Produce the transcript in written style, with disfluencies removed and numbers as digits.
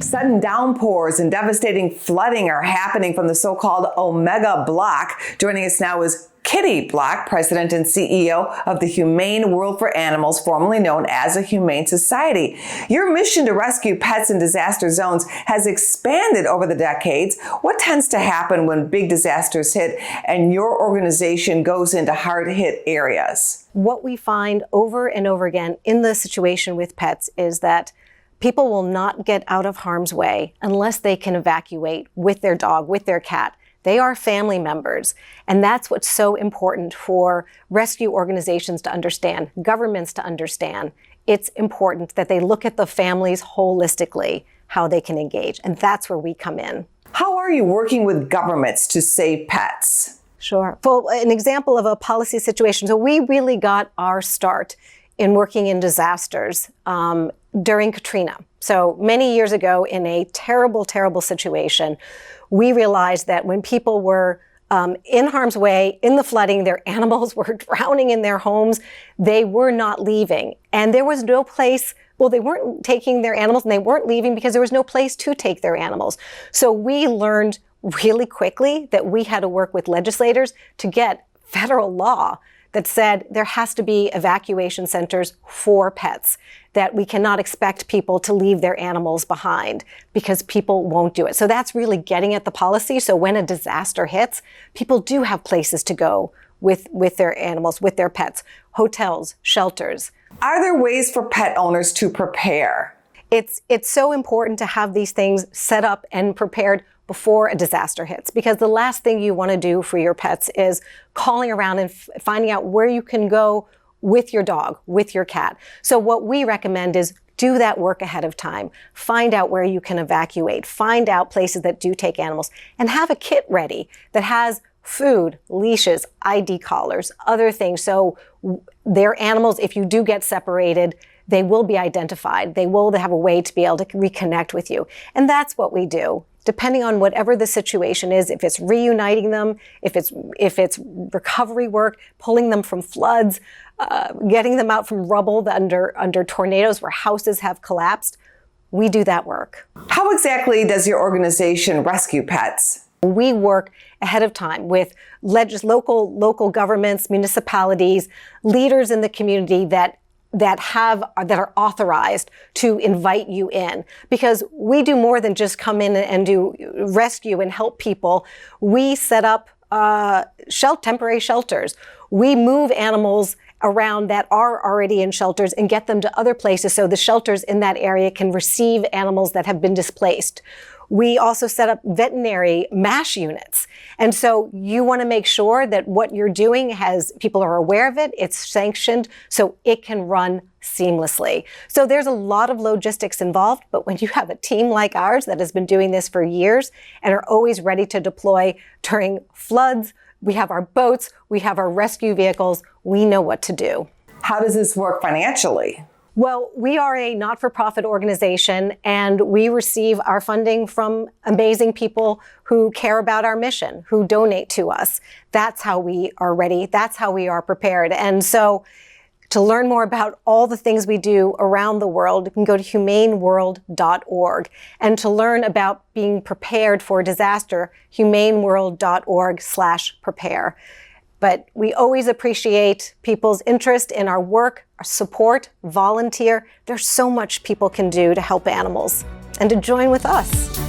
Sudden downpours and devastating flooding are happening from the so-called Omega Block. Joining us now is Kitty Block, President and CEO of the Humane World for Animals, formerly known as the Humane Society. Your mission to rescue pets in disaster zones has expanded over the decades. What tends to happen when big disasters hit and your organization goes into hard-hit areas? What we find over and over again in the situation with pets is that people will not get out of harm's way unless they can evacuate with their dog, with their cat. They are family members, and that's what's so important for rescue organizations to understand, governments to understand. It's important that they look at the families holistically, how they can engage, and that's where we come in. How are you working with governments to save pets? Sure. For an example of a policy situation, so we really got our start in working in disasters during Katrina. So many years ago, in a terrible, terrible situation, we realized that when people were in harm's way, in the flooding, their animals were drowning in their homes, they were not leaving. And there was no place, well, they weren't taking their animals and they weren't leaving because there was no place to take their animals. So we learned really quickly that we had to work with legislators to get federal law that said there has to be evacuation centers for pets, that we cannot expect people to leave their animals behind because people won't do it. So that's really getting at the policy. So when a disaster hits, people do have places to go with their animals, with their pets, hotels, shelters. Are there ways for pet owners to prepare? It's so important to have these things set up and prepared before a disaster hits, because the last thing you want to do for your pets is calling around and finding out where you can go with your dog, with your cat. So what we recommend is do that work ahead of time. Find out where you can evacuate. Find out places that do take animals and have a kit ready that has food, leashes, ID collars, other things. So their animals, if you do get separated, they will be identified. They will have a way to be able to reconnect with you. And that's what we do. Depending on whatever the situation is, if it's reuniting them, if it's recovery work, pulling them from floods, getting them out from rubble under tornadoes where houses have collapsed, we do that work. How exactly does your organization rescue pets? We work ahead of time with local governments, municipalities, leaders in the community that are authorized to invite you in, because we do more than just come in and do rescue and help people. We set up temporary shelters. We move animals around that are already in shelters and get them to other places so the shelters in that area can receive animals that have been displaced. We also set up veterinary MASH units. And so you want to make sure that what you're doing people are aware of it, it's sanctioned, so it can run seamlessly. So there's a lot of logistics involved, but when you have a team like ours that has been doing this for years and are always ready to deploy during floods, we have our boats, we have our rescue vehicles, we know what to do. How does this work financially? Well, we are a not-for-profit organization, and we receive our funding from amazing people who care about our mission, who donate to us. That's how we are ready. That's how we are prepared. And so to learn more about all the things we do around the world, you can go to humaneworld.org. And to learn about being prepared for disaster, humaneworld.org/prepare. But we always appreciate people's interest in our work, our support, volunteer. There's so much people can do to help animals and to join with us.